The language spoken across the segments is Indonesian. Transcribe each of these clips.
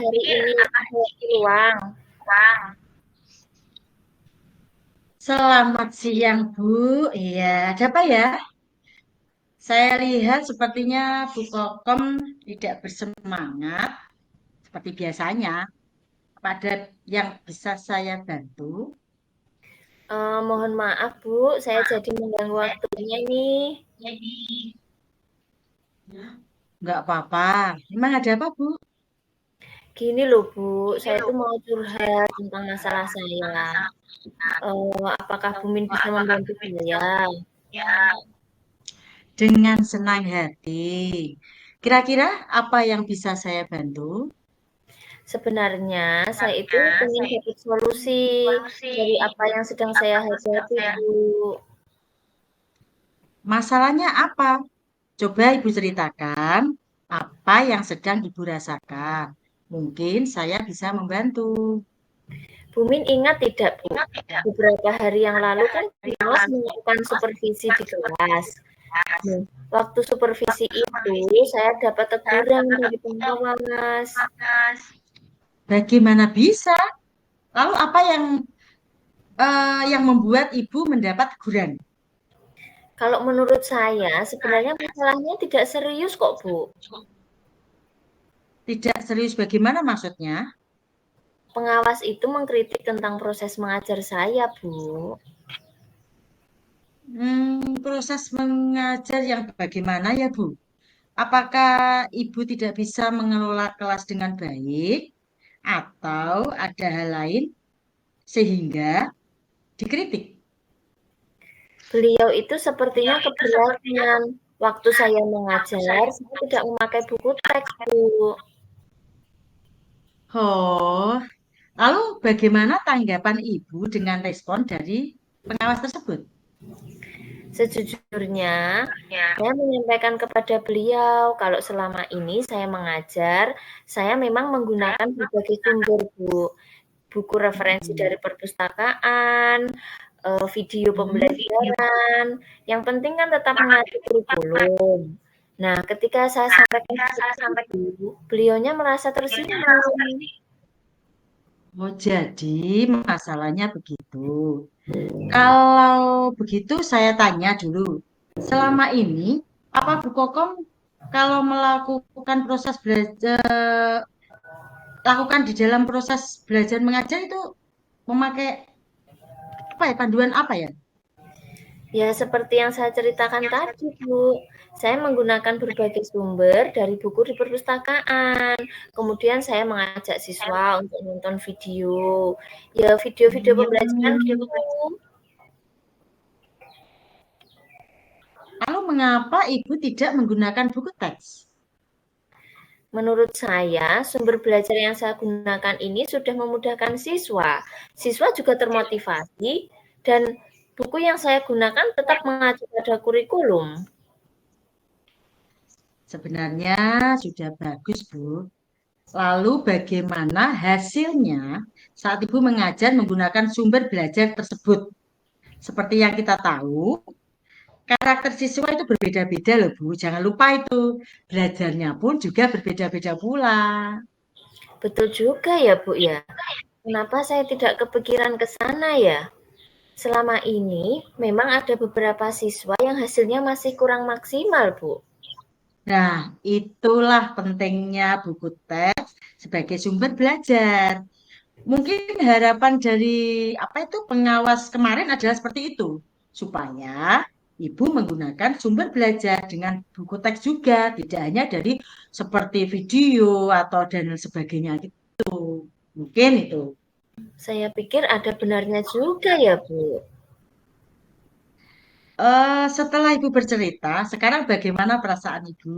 hari ini ada peluang? Selamat siang, Bu. Iya, ada apa ya? Saya lihat sepertinya Bu Kokom tidak bersemangat seperti biasanya. Apa ada yang bisa saya bantu? Mohon maaf Bu, saya jadi mengganggu waktunya nih. Enggak apa-apa. Emang ada apa, Bu? Gini loh Bu, saya tuh mau curhat tentang masalah saya. Apakah Bu Min bisa membantu saya? Dengan senang hati. Kira-kira apa yang bisa saya bantu? Sebenarnya saya itu ingin dapat solusi dari apa yang sedang saya hadapi Bu. Masalahnya apa? Coba Ibu ceritakan apa yang sedang Ibu rasakan. Mungkin saya bisa membantu. Bu Min ingat tidak Bu, beberapa hari yang lalu kan pengawas melakukan supervisi di kelas. Nah, waktu supervisi itu saya dapat teguran dari pengawas. Bagaimana bisa? Lalu apa yang membuat Ibu mendapat teguran? Kalau menurut saya sebenarnya masalahnya tidak serius kok, Bu. Tidak serius bagaimana maksudnya? Pengawas itu mengkritik tentang proses mengajar saya, Bu. Proses mengajar yang bagaimana ya, Bu? Apakah Ibu tidak bisa mengelola kelas dengan baik atau ada hal lain sehingga dikritik? Beliau itu sepertinya keberatan. Waktu saya mengajar, saya tidak memakai buku teks, Bu. Oh, lalu bagaimana tanggapan Ibu dengan respon dari pengawas tersebut? Sejujurnya, saya menyampaikan kepada beliau kalau selama ini saya mengajar, saya memang menggunakan berbagai sumber, Bu. Buku referensi Mm-mm. dari perpustakaan, video Hmm. pembelajaran, yang penting kan tetap mengacu kurikulum. Nah, ketika saya sampaikan seperti itu, beliaunya merasa tersinggung. Oh, jadi masalahnya begitu. Kalau begitu saya tanya dulu. Selama ini, apa Bu Kokom kalau melakukan proses belajar, lakukan di dalam proses belajar mengajar itu memakai apa ya, panduan apa ya? Ya, seperti yang saya ceritakan tadi, Bu. Saya menggunakan berbagai sumber dari buku di perpustakaan. Kemudian saya mengajak siswa untuk nonton video. Ya, video-video pembelajaran Hmm, gitu. lalu mengapa Ibu tidak menggunakan buku teks? Menurut saya, sumber belajar yang saya gunakan ini sudah memudahkan siswa. Siswa juga termotivasi dan buku yang saya gunakan tetap mengacu pada kurikulum. Sebenarnya sudah bagus, Bu. Lalu bagaimana hasilnya saat Ibu mengajar menggunakan sumber belajar tersebut? Seperti yang kita tahu, karakter siswa itu berbeda-beda loh, Bu. Jangan lupa itu. Belajarnya pun juga berbeda-beda pula. Betul juga ya, Bu ya. Kenapa saya tidak kepikiran ke sana ya? Selama ini memang ada beberapa siswa yang hasilnya masih kurang maksimal, Bu. Nah, itulah pentingnya buku teks sebagai sumber belajar. Mungkin harapan dari apa itu pengawas kemarin adalah seperti itu, supaya Ibu menggunakan sumber belajar dengan buku teks juga, tidak hanya dari seperti video atau dan sebagainya gitu. Mungkin itu. Saya pikir ada benarnya juga ya, Bu. Setelah Ibu bercerita, sekarang bagaimana perasaan Ibu?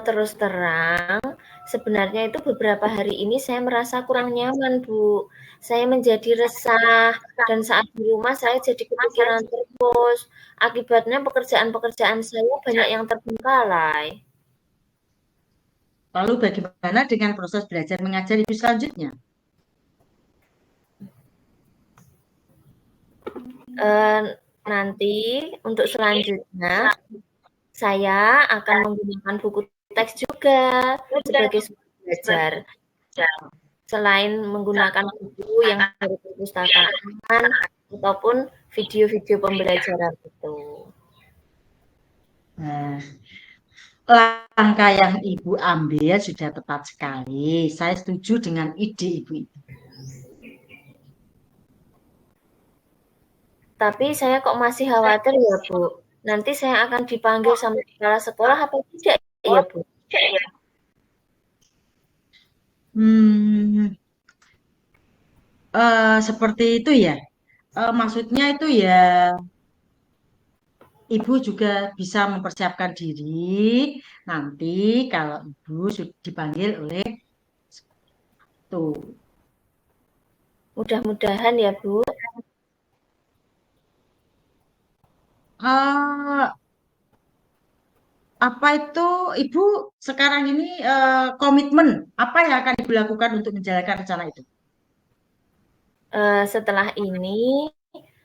Terus terang, sebenarnya itu beberapa hari ini saya merasa kurang nyaman, Bu. Saya menjadi resah dan saat di rumah saya jadi kepikiran terus. Akibatnya pekerjaan-pekerjaan saya banyak yang terbengkalai. Lalu bagaimana dengan proses belajar mengajar Ibu selanjutnya? Eee, Nanti untuk selanjutnya saya akan menggunakan buku teks juga sebagai sumber belajar. Selain menggunakan buku yang dari perpustakaan ataupun video-video pembelajaran itu. Nah, langkah yang Ibu ambil sudah tepat sekali. Saya setuju dengan ide Ibu itu. Tapi saya kok masih khawatir ya, Bu. Nanti saya akan dipanggil sama kepala sekolah apa tidak ya, Bu? Hmm, seperti itu ya. Maksudnya itu ya, Ibu juga bisa mempersiapkan diri. Nanti kalau Ibu sudah dipanggil oleh tuh. Mudah-mudahan ya, Bu. eh apa itu Ibu sekarang ini komitmen apa yang akan Ibu lakukan untuk menjalankan rencana itu? Setelah ini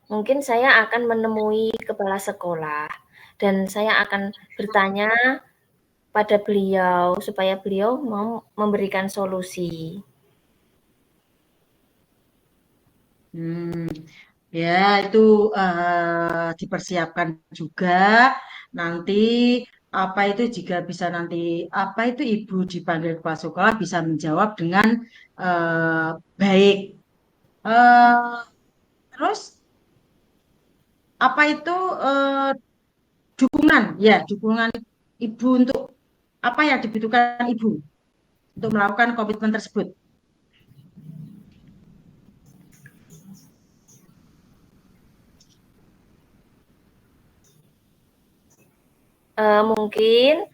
mungkin saya akan menemui kepala sekolah dan saya akan bertanya pada beliau supaya beliau mau memberikan solusi. Hmm, ya itu dipersiapkan juga nanti apa itu jika bisa nanti apa itu Ibu dipanggil kepala sekolah bisa menjawab dengan baik. Eh, terus apa itu dukungan ya dukungan Ibu untuk apa yang dibutuhkan Ibu untuk melakukan komitmen tersebut. Mungkin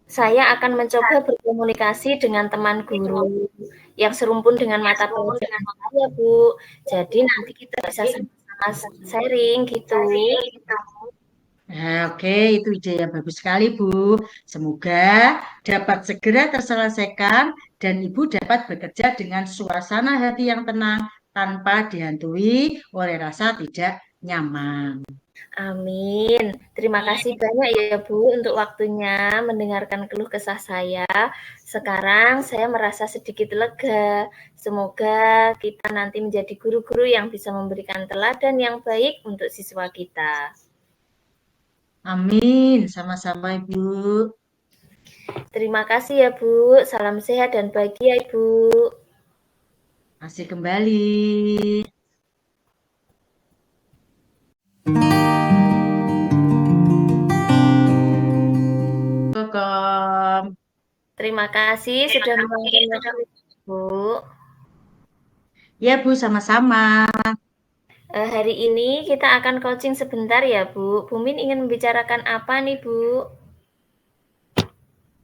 saya akan mencoba berkomunikasi dengan teman guru yang serumpun dengan mata pelajaran saya, Bu. Jadi nanti kita bisa sama-sama sharing gitu. Nah, oke, itu ide yang bagus sekali, Bu. Semoga dapat segera terselesaikan dan Ibu dapat bekerja dengan suasana hati yang tenang tanpa dihantui oleh rasa tidak nyaman. Amin. Terima kasih banyak ya, Bu, untuk waktunya mendengarkan keluh kesah saya. Sekarang saya merasa sedikit lega. Semoga kita nanti menjadi guru-guru yang bisa memberikan teladan yang baik untuk siswa kita. Amin, sama-sama Ibu. Terima kasih ya, Bu. Salam sehat dan bahagia, Ibu. Masih kembali. Kokom. Terima kasih sudah meluangkan waktu, Bu. Ya, Bu, sama-sama. Hari ini kita akan coaching sebentar ya, Bu. Bu Min ingin membicarakan apa nih, Bu?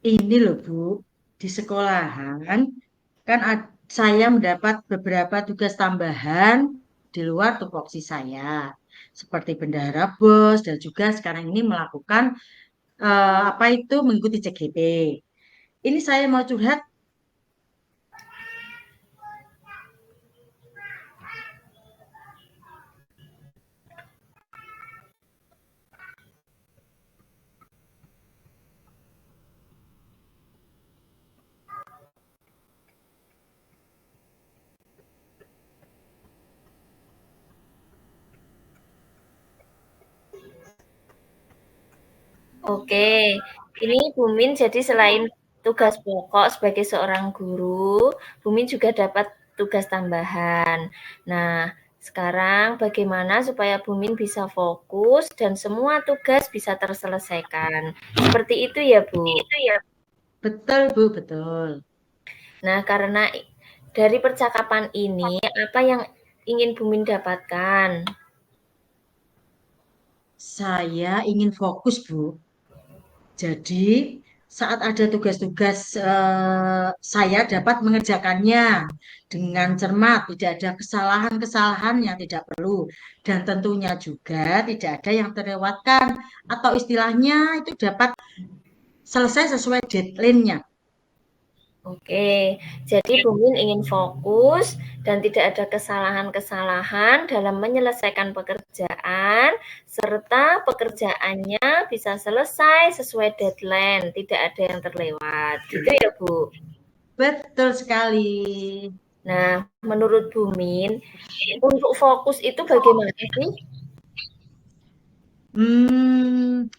Ini loh, Bu, di sekolahan kan saya mendapat beberapa tugas tambahan di luar tupoksi saya, seperti bendahara bos dan juga sekarang ini melakukan apa itu mengikuti CGP. Ini saya mau curhat. Oke, ini Bu Min jadi selain tugas pokok sebagai seorang guru, Bu Min juga dapat tugas tambahan. Nah, sekarang bagaimana supaya Bu Min bisa fokus dan semua tugas bisa terselesaikan? Seperti itu ya, Bu. Betul, Bu, betul. Nah, karena dari percakapan ini, apa yang ingin Bu Min dapatkan? Saya ingin fokus, Bu. Jadi, saat ada tugas-tugas saya dapat mengerjakannya dengan cermat, tidak ada kesalahan-kesalahan yang tidak perlu. Dan tentunya juga tidak ada yang terlewatkan atau istilahnya itu dapat selesai sesuai deadline-nya. Oke, jadi Bu Min ingin fokus dan tidak ada kesalahan-kesalahan dalam menyelesaikan pekerjaan, serta pekerjaannya bisa selesai sesuai deadline, tidak ada yang terlewat. Gitu ya, Bu? Betul sekali. Nah, menurut Bu Min, untuk fokus itu bagaimana sih? Hmm,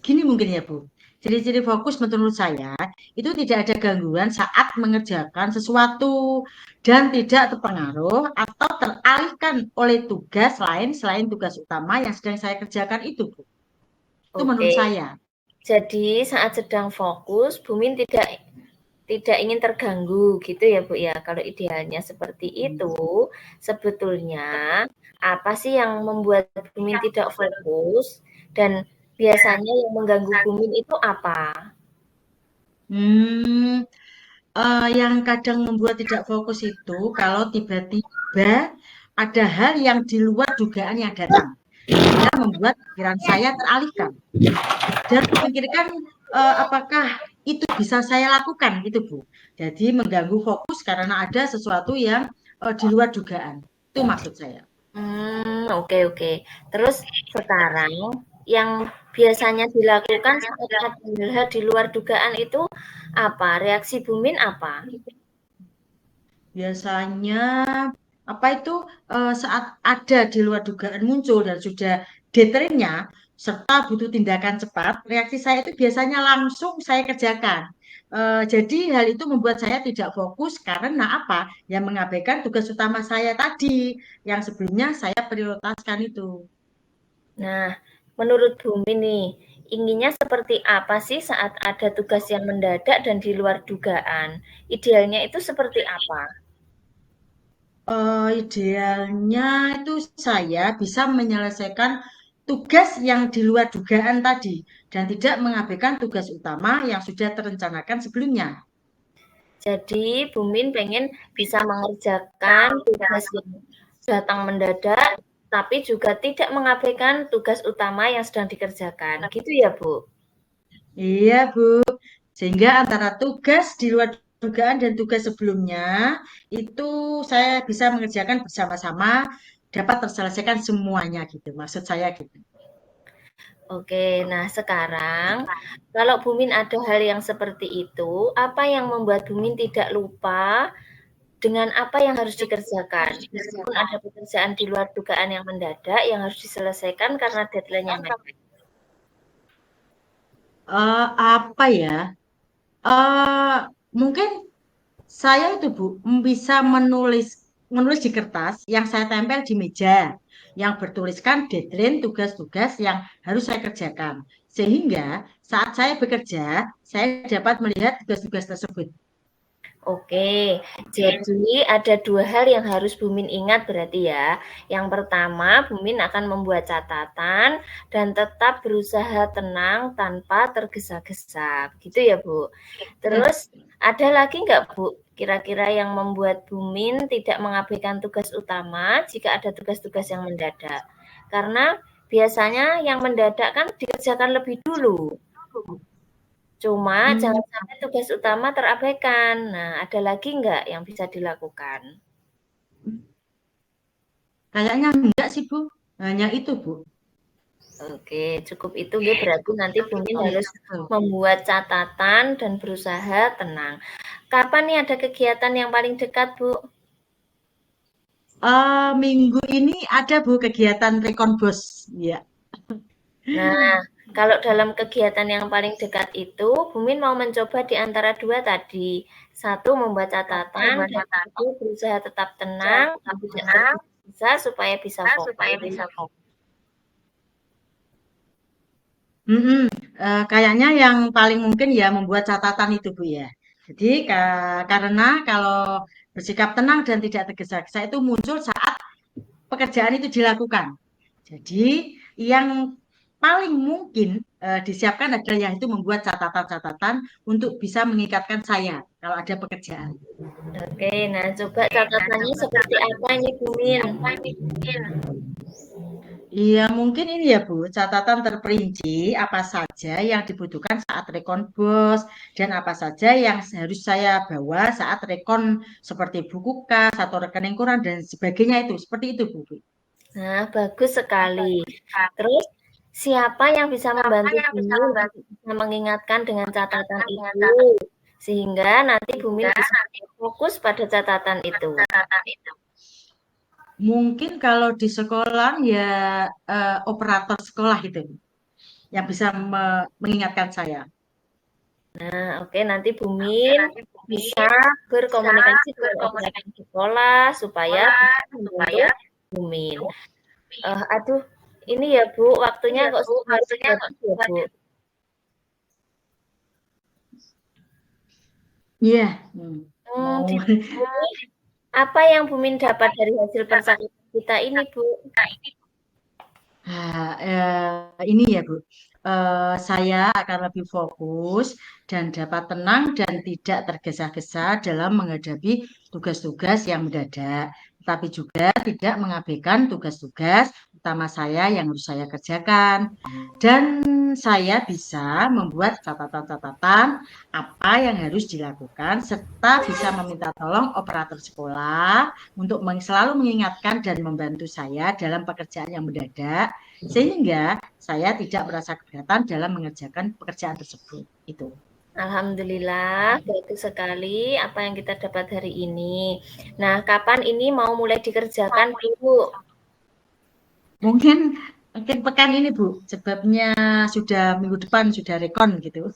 Gini mungkin ya Bu. Ciri-ciri fokus menurut saya itu tidak ada gangguan saat mengerjakan sesuatu dan tidak terpengaruh atau teralihkan oleh tugas lain selain tugas utama yang sedang saya kerjakan itu Bu. Itu Oke, menurut saya. jadi saat sedang fokus, Bu Min tidak ingin terganggu gitu ya Bu ya. Kalau idealnya seperti itu, sebetulnya apa sih yang membuat Bu Min tidak fokus dan biasanya yang mengganggu Bu Min itu apa? Hmm, yang kadang membuat tidak fokus itu kalau tiba-tiba ada hal yang di luar dugaan yang datang, sehingga membuat pikiran saya teralihkan dan memikirkan apakah itu bisa saya lakukan gitu Bu. Jadi mengganggu fokus karena ada sesuatu yang di luar dugaan. Itu maksud saya. Oke oke. Terus sekarang yang biasanya dilakukan saat ada hal di luar dugaan itu apa? Reaksi Bu Min apa? Biasanya apa itu saat ada di luar dugaan muncul dan sudah deadline-nya serta butuh tindakan cepat, reaksi saya itu biasanya langsung saya kerjakan. Jadi hal itu membuat saya tidak fokus karena apa? Yang mengabaikan tugas utama saya tadi yang sebelumnya saya prioritaskan itu. Nah, menurut Bumi nih, inginnya seperti apa sih saat ada tugas yang mendadak dan di luar dugaan? Idealnya itu seperti apa? Idealnya itu saya bisa menyelesaikan tugas yang di luar dugaan tadi dan tidak mengabaikan tugas utama yang sudah terencanakan sebelumnya. Jadi, Bumin pengen bisa mengerjakan tugas yang datang mendadak, tapi juga tidak mengabaikan tugas utama yang sedang dikerjakan. Gitu ya, Bu? Iya, Bu. Sehingga antara tugas di luar dugaan dan tugas sebelumnya itu saya bisa mengerjakan bersama-sama, dapat terselesaikan semuanya gitu. Maksud saya gitu. Oke, nah sekarang kalau Bumin ada hal yang seperti itu, apa yang membuat Bumin tidak lupa dengan apa yang harus dikerjakan? Meskipun ada pekerjaan di luar dugaan yang mendadak yang harus diselesaikan karena deadline-nya mepet. Apa ya? eh Mungkin saya itu Bu bisa menulis di kertas yang saya tempel di meja yang bertuliskan deadline tugas-tugas yang harus saya kerjakan. Sehingga saat saya bekerja, saya dapat melihat tugas-tugas tersebut. Oke, jadi ada dua hal yang harus Bumin ingat berarti ya. Yang pertama, Bumin akan membuat catatan dan tetap berusaha tenang tanpa tergesa-gesa. Gitu ya, Bu. Ya. Terus ada lagi nggak, Bu, kira-kira yang membuat Bumin tidak mengabaikan tugas utama jika ada tugas-tugas yang mendadak? Karena biasanya yang mendadak kan dikerjakan lebih dulu. Cuma Hmm, jangan sampai tugas utama terabaikan. Nah, ada lagi nggak yang bisa dilakukan? Kayaknya enggak sih Bu, hanya itu Bu. Oke, cukup itu ya berarti nanti Bumin Iya, harus betul. membuat catatan dan berusaha tenang. Kapan nih ada kegiatan yang paling dekat, Bu? Minggu ini ada Bu kegiatan Rekon Bos. Ya. Nah, kalau dalam kegiatan yang paling dekat itu, Bumin mau mencoba di antara dua tadi. Satu, membuat catatan, dan satu, berusaha tetap tenang, dan tidak tergesa supaya bisa fokus. Mm-mm. Kayaknya yang paling mungkin ya membuat catatan itu Bu ya. Jadi karena kalau bersikap tenang dan tidak tergesa-gesa itu muncul saat pekerjaan itu dilakukan. Jadi yang paling mungkin disiapkan adalah yang itu membuat catatan-catatan untuk bisa mengikatkan saya kalau ada pekerjaan. Oke, nah coba catatannya seperti apa ini, Bumin? Iya, mungkin ini ya Bu, catatan terperinci apa saja yang dibutuhkan saat rekon bos dan apa saja yang harus saya bawa saat rekon seperti buku kas atau rekening koran dan sebagainya itu. Seperti itu Bu. Nah, bagus sekali. Terus, siapa yang bisa membantu Bumi untuk bisa mengingatkan dengan catatan itu? Sehingga nanti Bumi bisa fokus pada catatan itu. Mungkin kalau di sekolah ya operator sekolah itu yang bisa mengingatkan saya. Nah, oke, nanti Bumin bisa berkomunikasi dengan operator sekolah supaya bisa membantu Bumin. Aduh, ini ya Bu, waktunya kok sudah harus habis ya Bu. Iya, mau. Di sini apa yang Bumin dapat dari hasil percakapan kita ini Bu? Nah, ini ya Bu, saya akan lebih fokus dan dapat tenang dan tidak tergesa-gesa dalam menghadapi tugas-tugas yang mendadak, tetapi juga tidak mengabaikan tugas-tugas utama saya yang harus saya kerjakan. Dan saya bisa membuat catatan-catatan apa yang harus dilakukan, serta bisa meminta tolong operator sekolah untuk selalu mengingatkan dan membantu saya dalam pekerjaan yang mendadak sehingga saya tidak merasa keberatan dalam mengerjakan pekerjaan tersebut. Itu. Alhamdulillah, bagus sekali apa yang kita dapat hari ini. Nah, kapan ini mau mulai dikerjakan Bu? Mungkin mungkin pekan ini Bu, sebabnya sudah minggu depan sudah rekon gitu.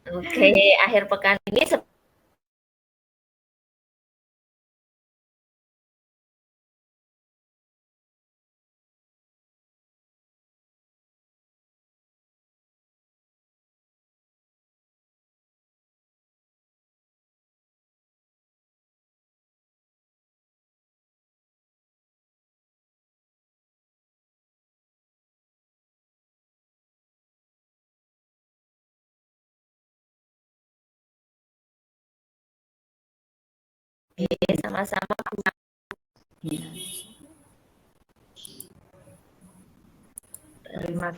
Oke, akhir pekan ini sama-sama. Terima